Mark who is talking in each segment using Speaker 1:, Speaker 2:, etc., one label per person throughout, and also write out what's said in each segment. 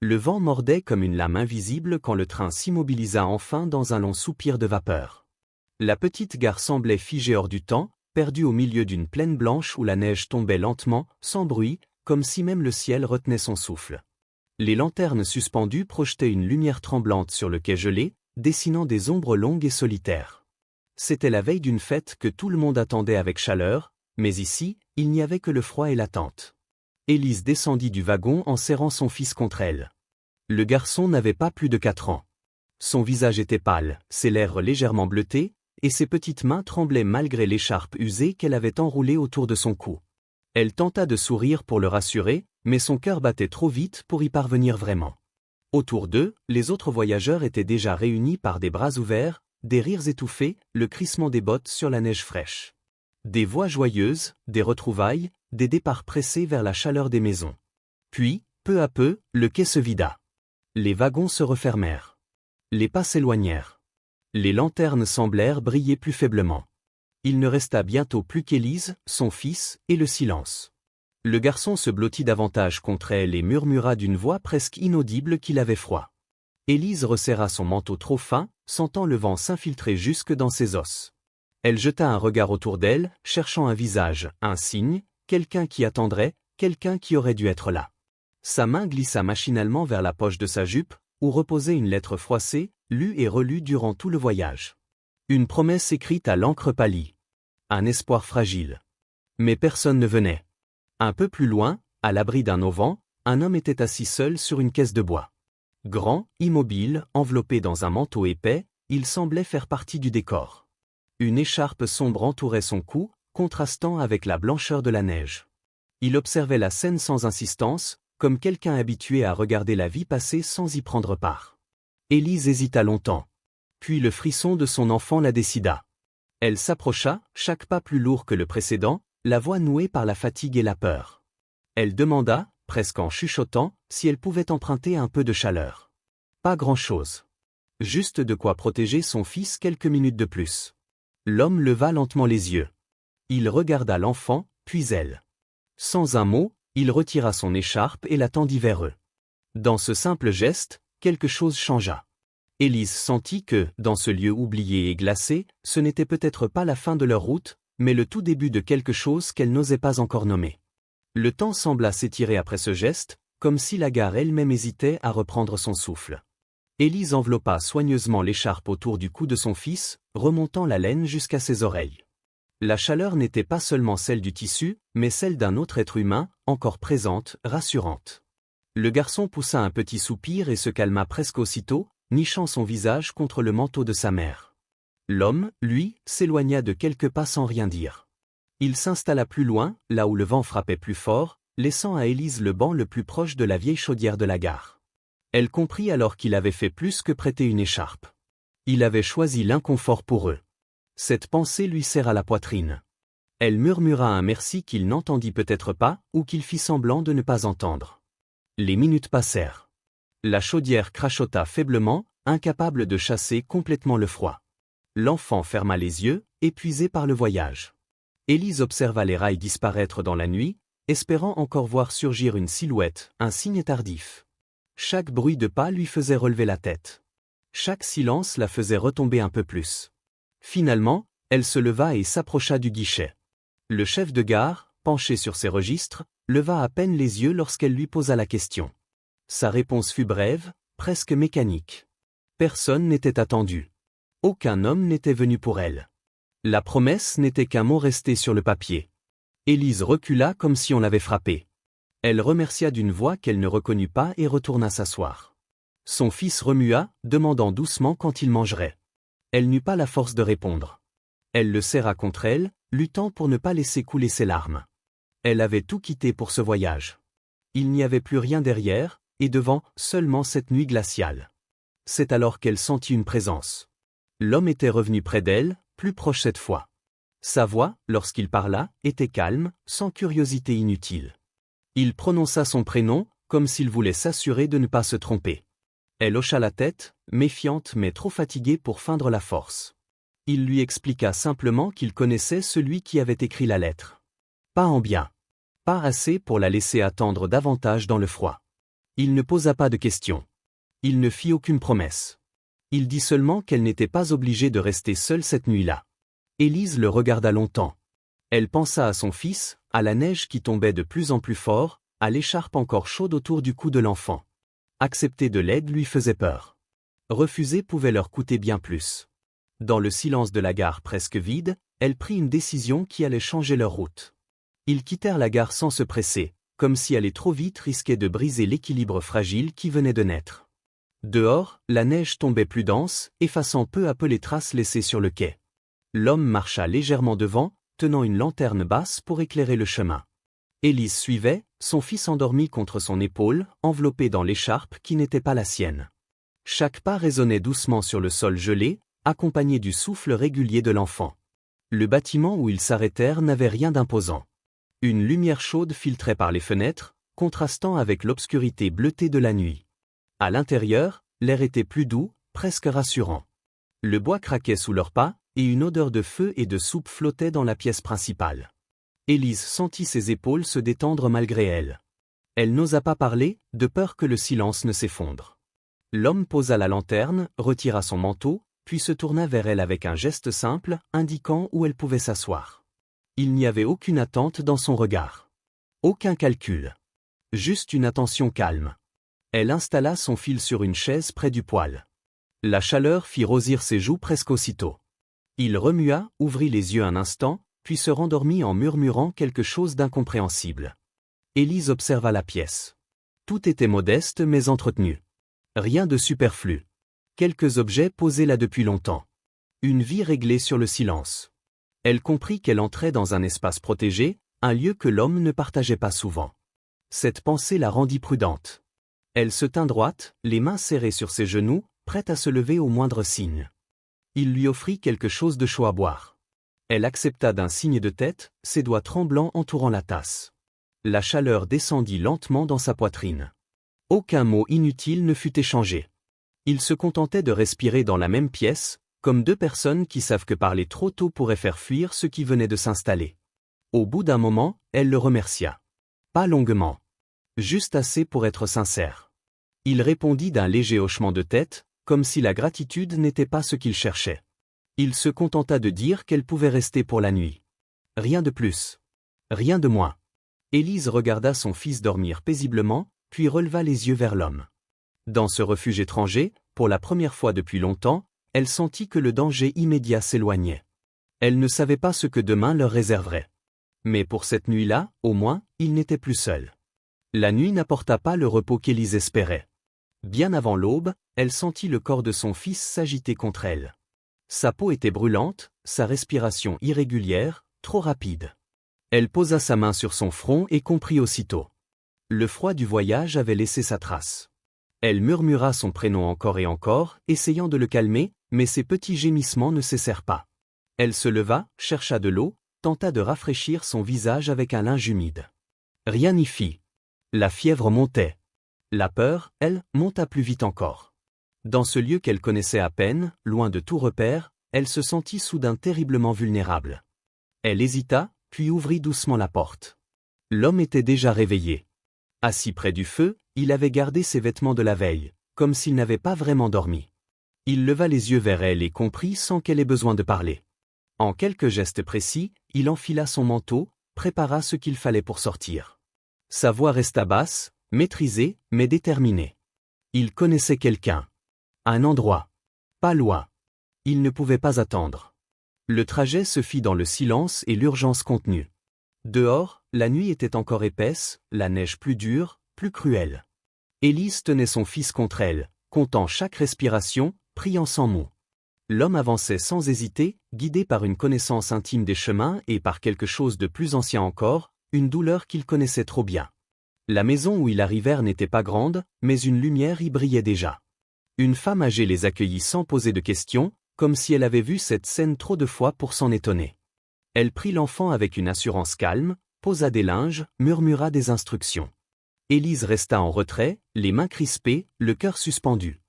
Speaker 1: Le vent mordait comme une lame invisible quand le train s'immobilisa enfin dans un long soupir de vapeur. La petite gare semblait figée hors du temps, perdue au milieu d'une plaine blanche où la neige tombait lentement, sans bruit, comme si même le ciel retenait son souffle. Les lanternes suspendues projetaient une lumière tremblante sur le quai gelé, dessinant des ombres longues et solitaires. C'était la veille d'une fête que tout le monde attendait avec chaleur, mais ici, il n'y avait que le froid et l'attente. Élise descendit du wagon en serrant son fils contre elle. Le garçon n'avait pas plus de 4 ans. Son visage était pâle, ses lèvres légèrement bleutées, et ses petites mains tremblaient malgré l'écharpe usée qu'elle avait enroulée autour de son cou. Elle tenta de sourire pour le rassurer, mais son cœur battait trop vite pour y parvenir vraiment. Autour d'eux, les autres voyageurs étaient déjà réunis par des bras ouverts, des rires étouffés, le crissement des bottes sur la neige fraîche. Des voix joyeuses, des retrouvailles, des départs pressés vers la chaleur des maisons. Puis, peu à peu, le quai se vida. Les wagons se refermèrent. Les pas s'éloignèrent. Les lanternes semblèrent briller plus faiblement. Il ne resta bientôt plus qu'Élise, son fils, et le silence. Le garçon se blottit davantage contre elle et murmura d'une voix presque inaudible qu'il avait froid. Élise resserra son manteau trop fin, sentant le vent s'infiltrer jusque dans ses os. Elle jeta un regard autour d'elle, cherchant un visage, un signe, quelqu'un qui attendrait, quelqu'un qui aurait dû être là. Sa main glissa machinalement vers la poche de sa jupe, où reposait une lettre froissée, lue et relue durant tout le voyage. Une promesse écrite à l'encre pâlie. Un espoir fragile. Mais personne ne venait. Un peu plus loin, à l'abri d'un auvent, un homme était assis seul sur une caisse de bois. Grand, immobile, enveloppé dans un manteau épais, il semblait faire partie du décor. Une écharpe sombre entourait son cou, contrastant avec la blancheur de la neige. Il observait la scène sans insistance, comme quelqu'un habitué à regarder la vie passer sans y prendre part. Élise hésita longtemps. Puis le frisson de son enfant la décida. Elle s'approcha, chaque pas plus lourd que le précédent, la voix nouée par la fatigue et la peur. Elle demanda, presque en chuchotant, si elle pouvait emprunter un peu de chaleur. Pas grand-chose. Juste de quoi protéger son fils quelques minutes de plus. L'homme leva lentement les yeux. Il regarda l'enfant, puis elle. Sans un mot, il retira son écharpe et la tendit vers eux. Dans ce simple geste, quelque chose changea. Élise sentit que, dans ce lieu oublié et glacé, ce n'était peut-être pas la fin de leur route, mais le tout début de quelque chose qu'elle n'osait pas encore nommer. Le temps sembla s'étirer après ce geste, comme si la gare elle-même hésitait à reprendre son souffle. Élise enveloppa soigneusement l'écharpe autour du cou de son fils, remontant la laine jusqu'à ses oreilles. La chaleur n'était pas seulement celle du tissu, mais celle d'un autre être humain, encore présente, rassurante. Le garçon poussa un petit soupir et se calma presque aussitôt, nichant son visage contre le manteau de sa mère. L'homme, lui, s'éloigna de quelques pas sans rien dire. Il s'installa plus loin, là où le vent frappait plus fort, laissant à Élise le banc le plus proche de la vieille chaudière de la gare. Elle comprit alors qu'il avait fait plus que prêter une écharpe. Il avait choisi l'inconfort pour eux. Cette pensée lui serra la poitrine. Elle murmura un merci qu'il n'entendit peut-être pas, ou qu'il fit semblant de ne pas entendre. Les minutes passèrent. La chaudière crachota faiblement, incapable de chasser complètement le froid. L'enfant ferma les yeux, épuisé par le voyage. Élise observa les rails disparaître dans la nuit, espérant encore voir surgir une silhouette, un signe tardif. Chaque bruit de pas lui faisait relever la tête. Chaque silence la faisait retomber un peu plus. Finalement, elle se leva et s'approcha du guichet. Le chef de gare, penché sur ses registres, leva à peine les yeux lorsqu'elle lui posa la question. Sa réponse fut brève, presque mécanique. Personne n'était attendu. Aucun homme n'était venu pour elle. La promesse n'était qu'un mot resté sur le papier. Élise recula comme si on l'avait frappée. Elle remercia d'une voix qu'elle ne reconnut pas et retourna s'asseoir. Son fils remua, demandant doucement quand il mangerait. Elle n'eut pas la force de répondre. Elle le serra contre elle, luttant pour ne pas laisser couler ses larmes. Elle avait tout quitté pour ce voyage. Il n'y avait plus rien derrière, et devant, seulement cette nuit glaciale. C'est alors qu'elle sentit une présence. L'homme était revenu près d'elle, plus proche cette fois. Sa voix, lorsqu'il parla, était calme, sans curiosité inutile. Il prononça son prénom, comme s'il voulait s'assurer de ne pas se tromper. Elle hocha la tête, méfiante mais trop fatiguée pour feindre la force. Il lui expliqua simplement qu'il connaissait celui qui avait écrit la lettre. Pas en bien. Pas assez pour la laisser attendre davantage dans le froid. Il ne posa pas de questions. Il ne fit aucune promesse. Il dit seulement qu'elle n'était pas obligée de rester seule cette nuit-là. Élise le regarda longtemps. Elle pensa à son fils, à la neige qui tombait de plus en plus fort, à l'écharpe encore chaude autour du cou de l'enfant. Accepter de l'aide lui faisait peur. Refuser pouvait leur coûter bien plus. Dans le silence de la gare presque vide, elle prit une décision qui allait changer leur route. Ils quittèrent la gare sans se presser, comme si aller trop vite risquait de briser l'équilibre fragile qui venait de naître. Dehors, la neige tombait plus dense, effaçant peu à peu les traces laissées sur le quai. L'homme marcha légèrement devant, tenant une lanterne basse pour éclairer le chemin. Élise suivait, son fils endormi contre son épaule, enveloppé dans l'écharpe qui n'était pas la sienne. Chaque pas résonnait doucement sur le sol gelé, accompagné du souffle régulier de l'enfant. Le bâtiment où ils s'arrêtèrent n'avait rien d'imposant. Une lumière chaude filtrait par les fenêtres, contrastant avec l'obscurité bleutée de la nuit. À l'intérieur, l'air était plus doux, presque rassurant. Le bois craquait sous leurs pas, et une odeur de feu et de soupe flottait dans la pièce principale. Élise sentit ses épaules se détendre malgré elle. Elle n'osa pas parler, de peur que le silence ne s'effondre. L'homme posa la lanterne, retira son manteau, puis se tourna vers elle avec un geste simple, indiquant où elle pouvait s'asseoir. Il n'y avait aucune attente dans son regard. Aucun calcul. Juste une attention calme. Elle installa son fil sur une chaise près du poêle. La chaleur fit rosir ses joues presque aussitôt. Il remua, ouvrit les yeux un instant, puis se rendormit en murmurant quelque chose d'incompréhensible. Élise observa la pièce. Tout était modeste mais entretenu. Rien de superflu. Quelques objets posés là depuis longtemps. Une vie réglée sur le silence. Elle comprit qu'elle entrait dans un espace protégé, un lieu que l'homme ne partageait pas souvent. Cette pensée la rendit prudente. Elle se tint droite, les mains serrées sur ses genoux, prête à se lever au moindre signe. Il lui offrit quelque chose de chaud à boire. Elle accepta d'un signe de tête, ses doigts tremblants entourant la tasse. La chaleur descendit lentement dans sa poitrine. Aucun mot inutile ne fut échangé. Ils se contentaient de respirer dans la même pièce, comme deux personnes qui savent que parler trop tôt pourrait faire fuir ceux qui venaient de s'installer. Au bout d'un moment, elle le remercia. Pas longuement. Juste assez pour être sincère. Il répondit d'un léger hochement de tête, comme si la gratitude n'était pas ce qu'il cherchait. Il se contenta de dire qu'elle pouvait rester pour la nuit. Rien de plus. Rien de moins. Élise regarda son fils dormir paisiblement, puis releva les yeux vers l'homme. Dans ce refuge étranger, pour la première fois depuis longtemps, elle sentit que le danger immédiat s'éloignait. Elle ne savait pas ce que demain leur réserverait. Mais pour cette nuit-là, au moins, ils n'étaient plus seuls. La nuit n'apporta pas le repos qu'Élise espérait. Bien avant l'aube, elle sentit le corps de son fils s'agiter contre elle. Sa peau était brûlante, sa respiration irrégulière, trop rapide. Elle posa sa main sur son front et comprit aussitôt. Le froid du voyage avait laissé sa trace. Elle murmura son prénom encore et encore, essayant de le calmer, mais ses petits gémissements ne cessèrent pas. Elle se leva, chercha de l'eau, tenta de rafraîchir son visage avec un linge humide. Rien n'y fit. La fièvre montait. La peur, elle, monta plus vite encore. Dans ce lieu qu'elle connaissait à peine, loin de tout repère, elle se sentit soudain terriblement vulnérable. Elle hésita, puis ouvrit doucement la porte. L'homme était déjà réveillé. Assis près du feu, il avait gardé ses vêtements de la veille, comme s'il n'avait pas vraiment dormi. Il leva les yeux vers elle et comprit sans qu'elle ait besoin de parler. En quelques gestes précis, il enfila son manteau, prépara ce qu'il fallait pour sortir. Sa voix resta basse, maîtrisée, mais déterminée. Il connaissait quelqu'un. Un endroit. Pas loin. Il ne pouvait pas attendre. Le trajet se fit dans le silence et l'urgence contenue. Dehors, la nuit était encore épaisse, la neige plus dure, plus cruelle. Élise tenait son fils contre elle, comptant chaque respiration, priant sans mots. L'homme avançait sans hésiter, guidé par une connaissance intime des chemins et par quelque chose de plus ancien encore, une douleur qu'il connaissait trop bien. La maison où ils arrivèrent n'était pas grande, mais une lumière y brillait déjà. Une femme âgée les accueillit sans poser de questions, comme si elle avait vu cette scène trop de fois pour s'en étonner. Elle prit l'enfant avec une assurance calme, posa des linges, murmura des instructions. Élise resta en retrait, les mains crispées, le cœur suspendu.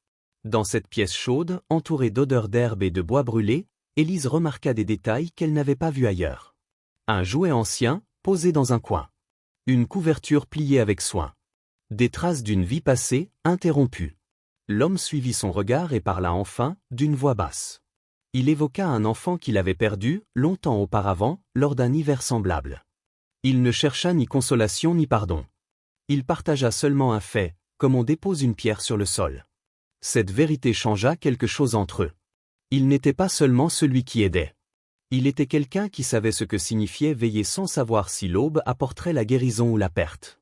Speaker 1: Dans cette pièce chaude, entourée d'odeurs d'herbe et de bois brûlé, Élise remarqua des détails qu'elle n'avait pas vus ailleurs. Un jouet ancien, posé dans un coin. Une couverture pliée avec soin. Des traces d'une vie passée, interrompue. L'homme suivit son regard et parla enfin, d'une voix basse. Il évoqua un enfant qu'il avait perdu, longtemps auparavant, lors d'un hiver semblable. Il ne chercha ni consolation ni pardon. Il partagea seulement un fait, comme on dépose une pierre sur le sol. Cette vérité changea quelque chose entre eux. Il n'était pas seulement celui qui aidait. Il était quelqu'un qui savait ce que signifiait veiller sans savoir si l'aube apporterait la guérison ou la perte.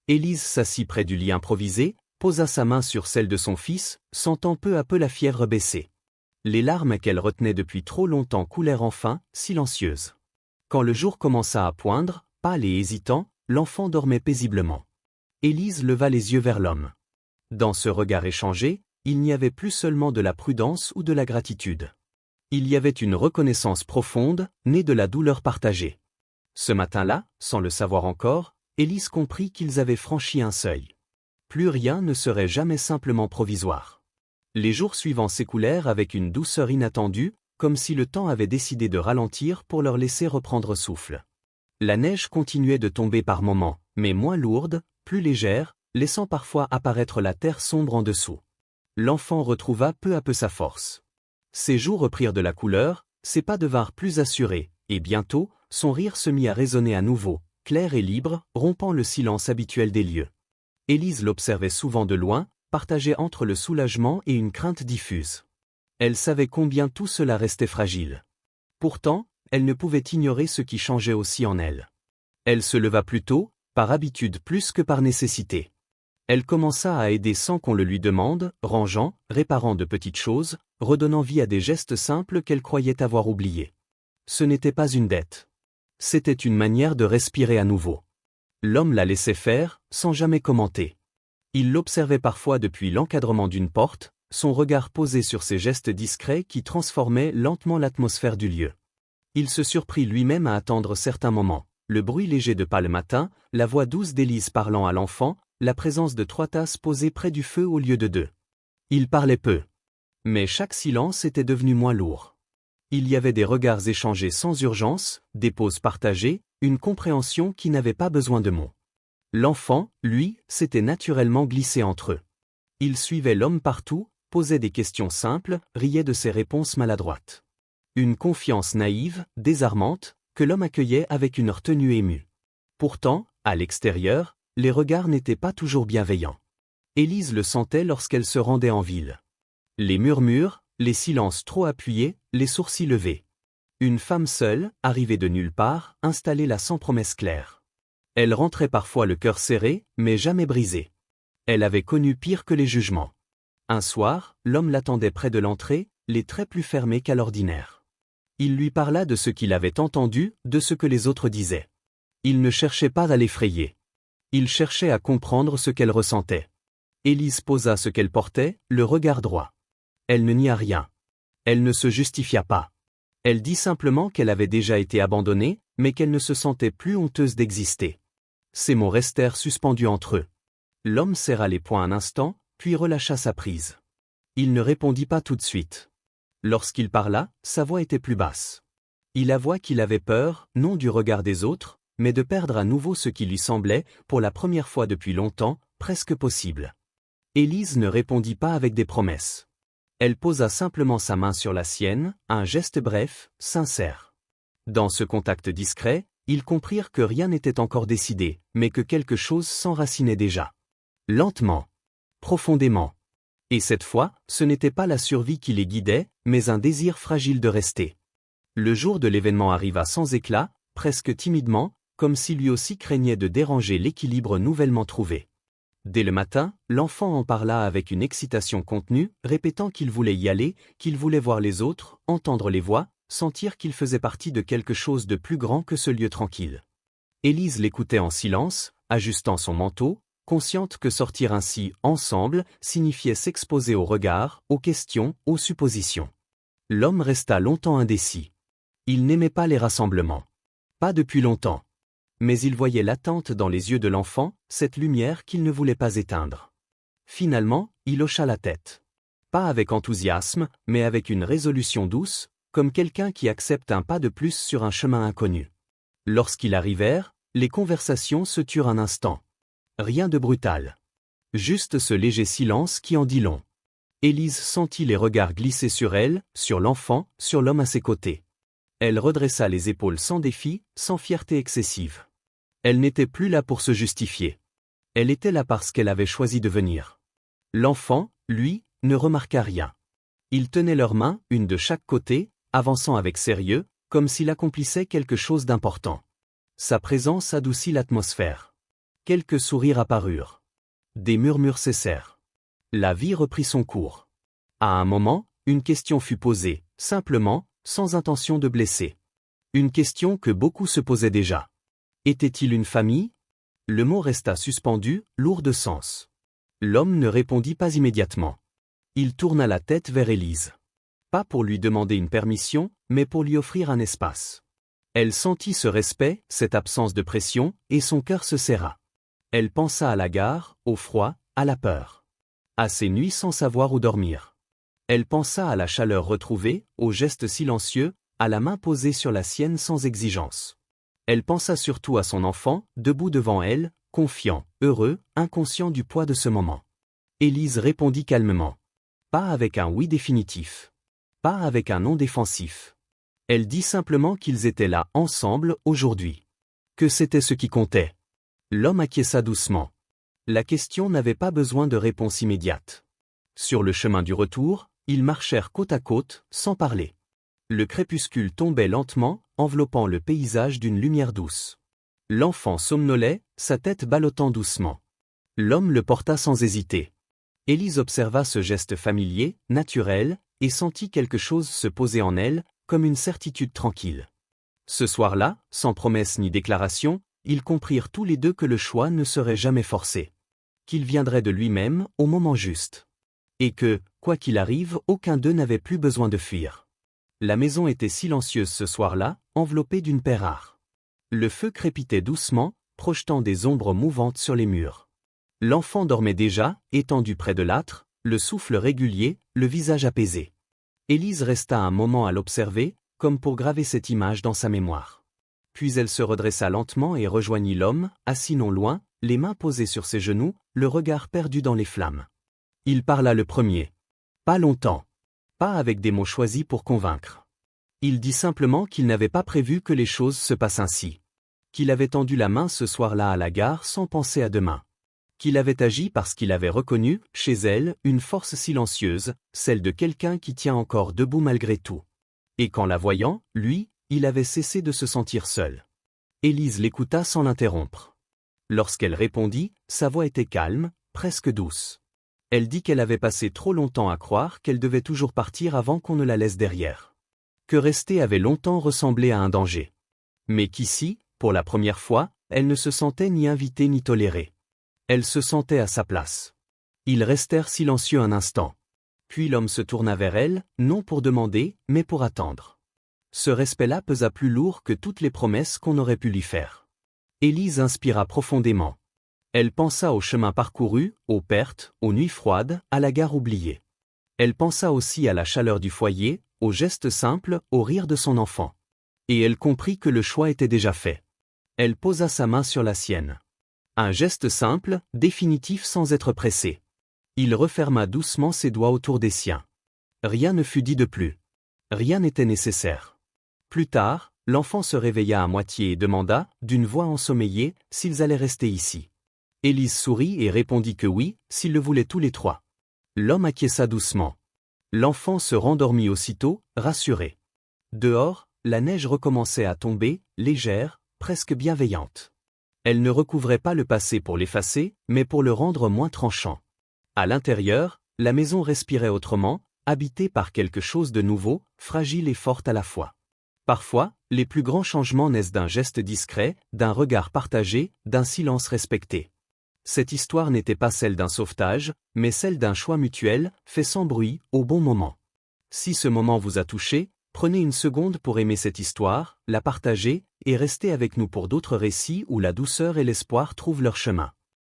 Speaker 1: Élise s'assit près du lit improvisé, posa sa main sur celle de son fils, sentant peu à peu la fièvre baisser. Les larmes qu'elle retenait depuis trop longtemps coulèrent enfin, silencieuses. Quand le jour commença à poindre, pâle et hésitant, l'enfant dormait paisiblement. Élise leva les yeux vers l'homme. Dans ce regard échangé, il n'y avait plus seulement de la prudence ou de la gratitude. Il y avait une reconnaissance profonde, née de la douleur partagée. Ce matin-là, sans le savoir encore, Élise comprit qu'ils avaient franchi un seuil. Plus rien ne serait jamais simplement provisoire. Les jours suivants s'écoulèrent avec une douceur inattendue, comme si le temps avait décidé de ralentir pour leur laisser reprendre souffle. La neige continuait de tomber par moments, mais moins lourde, plus légère, laissant parfois apparaître la terre sombre en dessous. L'enfant retrouva peu à peu sa force. Ses joues reprirent de la couleur, ses pas devinrent plus assurés, et bientôt, son rire se mit à résonner à nouveau, clair et libre, rompant le silence habituel des lieux. Élise l'observait souvent de loin, partagée entre le soulagement et une crainte diffuse. Elle savait combien tout cela restait fragile. Pourtant, elle ne pouvait ignorer ce qui changeait aussi en elle. Elle se leva plus tôt, par habitude plus que par nécessité. Elle commença à aider sans qu'on le lui demande, rangeant, réparant de petites choses, redonnant vie à des gestes simples qu'elle croyait avoir oubliés. Ce n'était pas une dette. C'était une manière de respirer à nouveau. L'homme la laissait faire, sans jamais commenter. Il l'observait parfois depuis l'encadrement d'une porte, son regard posé sur ces gestes discrets qui transformaient lentement l'atmosphère du lieu. Il se surprit lui-même à attendre certains moments. Le bruit léger de pas le matin, la voix douce d'Élise parlant à l'enfant, la présence de 3 tasses posées près du feu au lieu de 2. Il parlait peu. Mais chaque silence était devenu moins lourd. Il y avait des regards échangés sans urgence, des pauses partagées, une compréhension qui n'avait pas besoin de mots. L'enfant, lui, s'était naturellement glissé entre eux. Il suivait l'homme partout, posait des questions simples, riait de ses réponses maladroites. Une confiance naïve, désarmante, que l'homme accueillait avec une retenue émue. Pourtant, à l'extérieur, les regards n'étaient pas toujours bienveillants. Élise le sentait lorsqu'elle se rendait en ville. Les murmures, les silences trop appuyés, les sourcils levés. Une femme seule, arrivée de nulle part, installée là sans promesse claire. Elle rentrait parfois le cœur serré, mais jamais brisé. Elle avait connu pire que les jugements. Un soir, l'homme l'attendait près de l'entrée, les traits plus fermés qu'à l'ordinaire. Il lui parla de ce qu'il avait entendu, de ce que les autres disaient. Il ne cherchait pas à l'effrayer. Il cherchait à comprendre ce qu'elle ressentait. Élise posa ce qu'elle portait, le regard droit. Elle ne nia rien. Elle ne se justifia pas. Elle dit simplement qu'elle avait déjà été abandonnée, mais qu'elle ne se sentait plus honteuse d'exister. Ces mots restèrent suspendus entre eux. L'homme serra les poings un instant, puis relâcha sa prise. Il ne répondit pas tout de suite. Lorsqu'il parla, sa voix était plus basse. Il avoua qu'il avait peur, non du regard des autres, mais de perdre à nouveau ce qui lui semblait, pour la première fois depuis longtemps, presque possible. Élise ne répondit pas avec des promesses. Elle posa simplement sa main sur la sienne, un geste bref, sincère. Dans ce contact discret, ils comprirent que rien n'était encore décidé, mais que quelque chose s'enracinait déjà. Lentement. Profondément. Et cette fois, ce n'était pas la survie qui les guidait, mais un désir fragile de rester. Le jour de l'événement arriva sans éclat, presque timidement, comme si lui aussi craignait de déranger l'équilibre nouvellement trouvé. Dès le matin, l'enfant en parla avec une excitation contenue, répétant qu'il voulait y aller, qu'il voulait voir les autres, entendre les voix, sentir qu'il faisait partie de quelque chose de plus grand que ce lieu tranquille. Élise l'écoutait en silence, ajustant son manteau, consciente que sortir ainsi, ensemble, signifiait s'exposer aux regards, aux questions, aux suppositions. L'homme resta longtemps indécis. Il n'aimait pas les rassemblements. Pas depuis longtemps. Mais il voyait l'attente dans les yeux de l'enfant, cette lumière qu'il ne voulait pas éteindre. Finalement, il hocha la tête. Pas avec enthousiasme, mais avec une résolution douce, comme quelqu'un qui accepte un pas de plus sur un chemin inconnu. Lorsqu'ils arrivèrent, les conversations se turent un instant. Rien de brutal. Juste ce léger silence qui en dit long. Élise sentit les regards glisser sur elle, sur l'enfant, sur l'homme à ses côtés. Elle redressa les épaules sans défi, sans fierté excessive. Elle n'était plus là pour se justifier. Elle était là parce qu'elle avait choisi de venir. L'enfant, lui, ne remarqua rien. Ils tenaient leurs mains, une de chaque côté, avançant avec sérieux, comme s'il accomplissait quelque chose d'important. Sa présence adoucit l'atmosphère. Quelques sourires apparurent. Des murmures cessèrent. La vie reprit son cours. À un moment, une question fut posée, simplement, sans intention de blesser. Une question que beaucoup se posaient déjà. Était-il une famille? Le mot resta suspendu, lourd de sens. L'homme ne répondit pas immédiatement. Il tourna la tête vers Élise. Pas pour lui demander une permission, mais pour lui offrir un espace. Elle sentit ce respect, cette absence de pression, et son cœur se serra. Elle pensa à la gare, au froid, à la peur. À ces nuits sans savoir où dormir. Elle pensa à la chaleur retrouvée, aux gestes silencieux, à la main posée sur la sienne sans exigence. Elle pensa surtout à son enfant, debout devant elle, confiant, heureux, inconscient du poids de ce moment. Élise répondit calmement. Pas avec un oui définitif. Pas avec un non défensif. Elle dit simplement qu'ils étaient là, ensemble, aujourd'hui. Que c'était ce qui comptait. L'homme acquiesça doucement. La question n'avait pas besoin de réponse immédiate. Sur le chemin du retour, ils marchèrent côte à côte, sans parler. Le crépuscule tombait lentement, enveloppant le paysage d'une lumière douce. L'enfant somnolait, sa tête ballottant doucement. L'homme le porta sans hésiter. Élise observa ce geste familier, naturel, et sentit quelque chose se poser en elle, comme une certitude tranquille. Ce soir-là, sans promesse ni déclaration, ils comprirent tous les deux que le choix ne serait jamais forcé. Qu'il viendrait de lui-même, au moment juste. Et que, quoi qu'il arrive, aucun d'eux n'avait plus besoin de fuir. La maison était silencieuse ce soir-là, enveloppée d'une paix rare. Le feu crépitait doucement, projetant des ombres mouvantes sur les murs. L'enfant dormait déjà, étendu près de l'âtre, le souffle régulier, le visage apaisé. Élise resta un moment à l'observer, comme pour graver cette image dans sa mémoire. Puis elle se redressa lentement et rejoignit l'homme, assis non loin, les mains posées sur ses genoux, le regard perdu dans les flammes. Il parla le premier. Pas longtemps. Pas avec des mots choisis pour convaincre. Il dit simplement qu'il n'avait pas prévu que les choses se passent ainsi. Qu'il avait tendu la main ce soir-là à la gare sans penser à demain. Qu'il avait agi parce qu'il avait reconnu, chez elle, une force silencieuse, celle de quelqu'un qui tient encore debout malgré tout. Et qu'en la voyant, lui, il avait cessé de se sentir seul. Élise l'écouta sans l'interrompre. Lorsqu'elle répondit, sa voix était calme, presque douce. Elle dit qu'elle avait passé trop longtemps à croire qu'elle devait toujours partir avant qu'on ne la laisse derrière. Que rester avait longtemps ressemblé à un danger. Mais qu'ici, pour la première fois, elle ne se sentait ni invitée ni tolérée. Elle se sentait à sa place. Ils restèrent silencieux un instant. Puis l'homme se tourna vers elle, non pour demander, mais pour attendre. Ce respect-là pesa plus lourd que toutes les promesses qu'on aurait pu lui faire. Élise inspira profondément. Elle pensa au chemin parcouru, aux pertes, aux nuits froides, à la gare oubliée. Elle pensa aussi à la chaleur du foyer, aux gestes simples, au rire de son enfant. Et elle comprit que le choix était déjà fait. Elle posa sa main sur la sienne. Un geste simple, définitif sans être pressé. Il referma doucement ses doigts autour des siens. Rien ne fut dit de plus. Rien n'était nécessaire. Plus tard, l'enfant se réveilla à moitié et demanda, d'une voix ensommeillée, s'ils allaient rester ici. Élise sourit et répondit que oui, s'ils le voulaient tous les trois. L'homme acquiesça doucement. L'enfant se rendormit aussitôt, rassuré. Dehors, la neige recommençait à tomber, légère, presque bienveillante. Elle ne recouvrait pas le passé pour l'effacer, mais pour le rendre moins tranchant. À l'intérieur, la maison respirait autrement, habitée par quelque chose de nouveau, fragile et fort à la fois. Parfois, les plus grands changements naissent d'un geste discret, d'un regard partagé, d'un silence respecté. Cette histoire n'était pas celle d'un sauvetage, mais celle d'un choix mutuel, fait sans bruit, au bon moment. Si ce moment vous a touché, prenez une seconde pour aimer cette histoire, la partager, et restez avec nous pour d'autres récits où la douceur et l'espoir trouvent leur chemin.